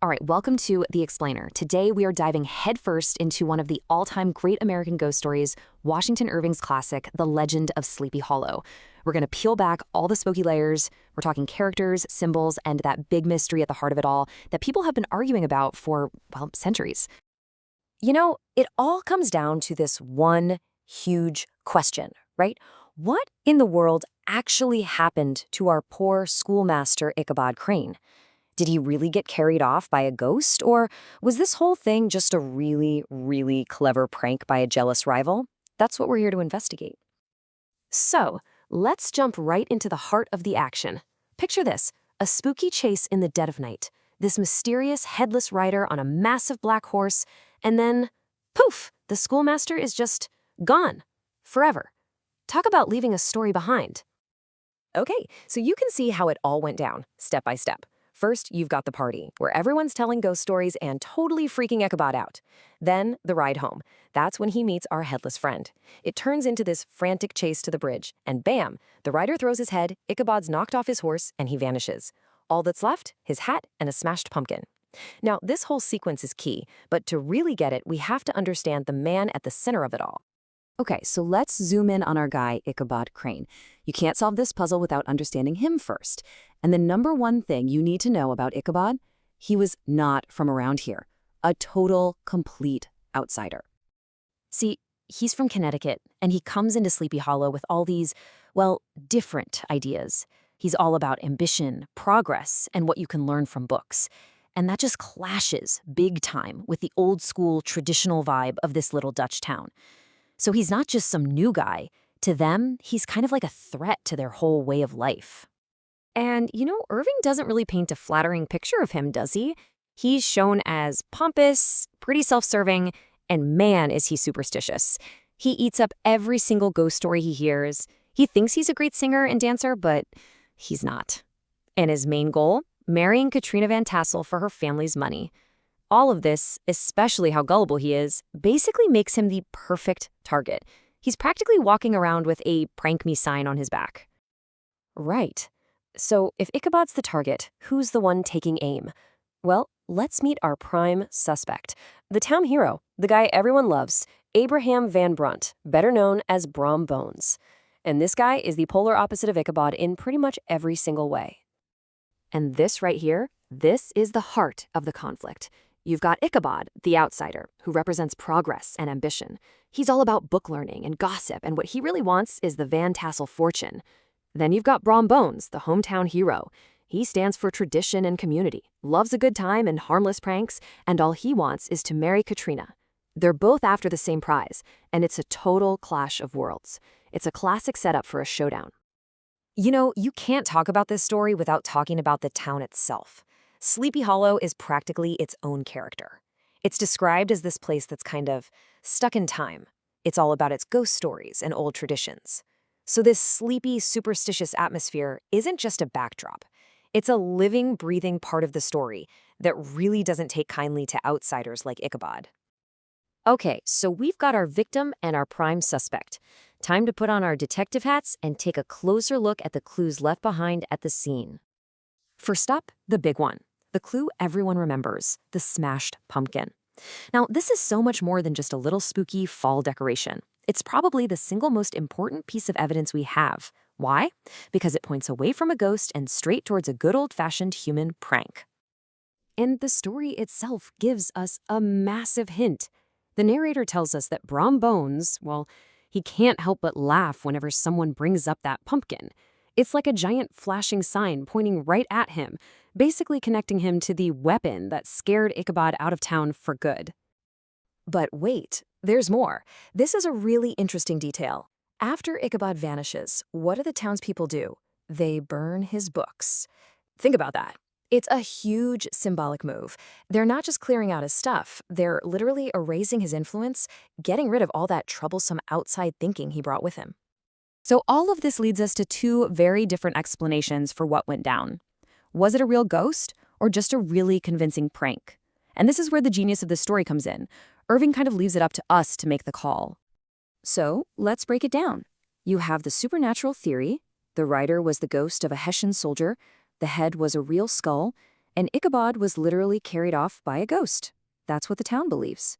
All right, welcome to The Explainer. Today we are diving headfirst into one of the all-time great American ghost stories, Washington Irving's classic, The Legend of Sleepy Hollow. We're going to peel back all the spooky layers. We're talking characters, symbols, and that big mystery at the heart of it all that people have been arguing about for, well, centuries. You know, it all comes down to this one huge question, right? What in the world actually happened to our poor schoolmaster Ichabod Crane? Did he really get carried off by a ghost, or was this whole thing just a really, really clever prank by a jealous rival? That's what we're here to investigate. So, let's jump right into the heart of the action. Picture this, a spooky chase in the dead of night. This mysterious headless rider on a massive black horse, and then, poof, the schoolmaster is just gone. Forever. Talk about leaving a story behind. Okay, so you can see how it all went down, step by step. First, you've got the party, where everyone's telling ghost stories and totally freaking Ichabod out. Then, the ride home. That's when he meets our headless friend. It turns into this frantic chase to the bridge, and bam, the rider throws his head, Ichabod's knocked off his horse, and he vanishes. All that's left, his hat and a smashed pumpkin. Now, this whole sequence is key, but to really get it, we have to understand the man at the center of it all. Okay, so let's zoom in on our guy, Ichabod Crane. You can't solve this puzzle without understanding him first. And the number one thing you need to know about Ichabod, he was not from around here. A total, complete outsider. See, he's from Connecticut, and he comes into Sleepy Hollow with all these, well, different ideas. He's all about ambition, progress, and what you can learn from books. And that just clashes big time with the old school, traditional vibe of this little Dutch town. So he's not just some new guy. To them, he's kind of like a threat to their whole way of life. And, you know, Irving doesn't really paint a flattering picture of him, does he? He's shown as pompous, pretty self-serving, and man, is he superstitious. He eats up every single ghost story he hears. He thinks he's a great singer and dancer, but he's not. And his main goal? Marrying Katrina Van Tassel for her family's money. All of this, especially how gullible he is, basically makes him the perfect target. He's practically walking around with a prank me sign on his back. Right. So if Ichabod's the target, who's the one taking aim? Well, let's meet our prime suspect. The town hero, the guy everyone loves, Abraham Van Brunt, better known as Bram Bones. And this guy is the polar opposite of Ichabod in pretty much every single way. And this right here, this is the heart of the conflict. You've got Ichabod, the outsider, who represents progress and ambition. He's all about book learning and gossip, and what he really wants is the Van Tassel fortune. Then you've got Bram Bones, the hometown hero. He stands for tradition and community, loves a good time and harmless pranks, and all he wants is to marry Katrina. They're both after the same prize, and it's a total clash of worlds. It's a classic setup for a showdown. You know, you can't talk about this story without talking about the town itself. Sleepy Hollow is practically its own character. It's described as this place that's kind of stuck in time. It's all about its ghost stories and old traditions. So this sleepy, superstitious atmosphere isn't just a backdrop. It's a living, breathing part of the story that really doesn't take kindly to outsiders like Ichabod. Okay, so we've got our victim and our prime suspect. Time to put on our detective hats and take a closer look at the clues left behind at the scene. First up, the big one. The clue everyone remembers, the smashed pumpkin. Now, this is so much more than just a little spooky fall decoration. It's probably the single most important piece of evidence we have. Why? Because it points away from a ghost and straight towards a good old-fashioned human prank. And the story itself gives us a massive hint. The narrator tells us that Bram Bones, well, he can't help but laugh whenever someone brings up that pumpkin. It's like a giant flashing sign pointing right at him, basically connecting him to the weapon that scared Ichabod out of town for good. But wait, there's more. This is a really interesting detail. After Ichabod vanishes, what do the townspeople do? They burn his books. Think about that. It's a huge symbolic move. They're not just clearing out his stuff, they're literally erasing his influence, getting rid of all that troublesome outside thinking he brought with him. So all of this leads us to two very different explanations for what went down. Was it a real ghost or just a really convincing prank? And this is where the genius of the story comes in. Irving kind of leaves it up to us to make the call. So let's break it down. You have the supernatural theory. The rider was the ghost of a Hessian soldier. The head was a real skull. and Ichabod was literally carried off by a ghost. That's what the town believes.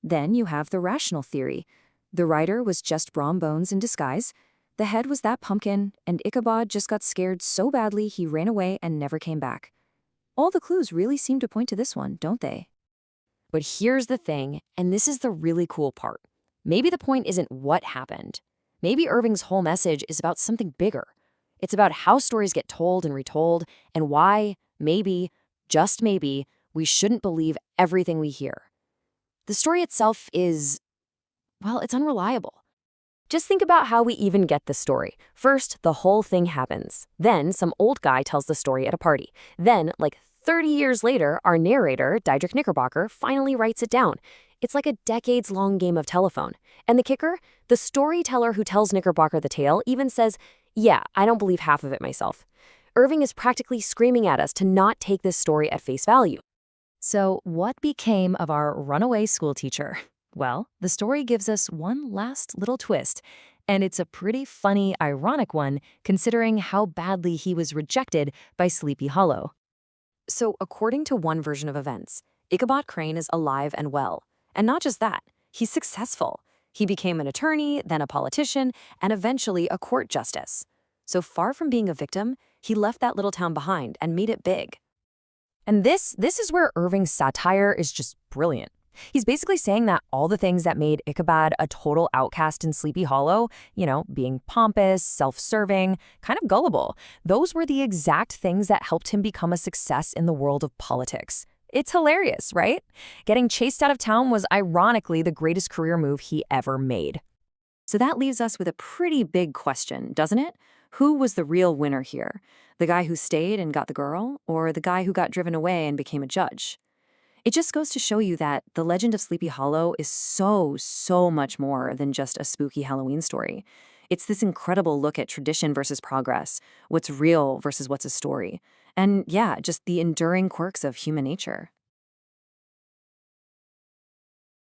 Then you have the rational theory. The rider was just Bram Bones in disguise. The head was that pumpkin, and Ichabod just got scared so badly he ran away and never came back. All the clues really seem to point to this one, don't they? But here's the thing, and this is the really cool part. Maybe the point isn't what happened. Maybe Irving's whole message is about something bigger. It's about how stories get told and retold, and why, maybe, just maybe, we shouldn't believe everything we hear. The story itself is, well, it's unreliable. Just think about how we even get the story. First, the whole thing happens. Then, some old guy tells the story at a party. Then, like 30 years later, our narrator, Diedrich Knickerbocker, finally writes it down. It's like a decades-long game of telephone. And the kicker? The storyteller who tells Knickerbocker the tale even says, yeah, I don't believe half of it myself. Irving is practically screaming at us to not take this story at face value. So what became of our runaway schoolteacher? Well, the story gives us one last little twist, and it's a pretty funny, ironic one, considering how badly he was rejected by Sleepy Hollow. So according to one version of events, Ichabod Crane is alive and well. And not just that, he's successful. He became an attorney, then a politician, and eventually a court justice. So far from being a victim, he left that little town behind and made it big. And this is where Irving's satire is just brilliant. He's basically saying that all the things that made Ichabod a total outcast in Sleepy Hollow, being pompous, self-serving, kind of gullible, those were the exact things that helped him become a success in the world of politics. It's hilarious, right? Getting chased out of town was ironically the greatest career move he ever made. So that leaves us with a pretty big question, doesn't it? Who was the real winner here? The guy who stayed and got the girl, or the guy who got driven away and became a judge? It just goes to show you that the legend of Sleepy Hollow is so much more than just a spooky Halloween story. It's this incredible look at tradition versus progress, what's real versus what's a story, and yeah, just the enduring quirks of human nature.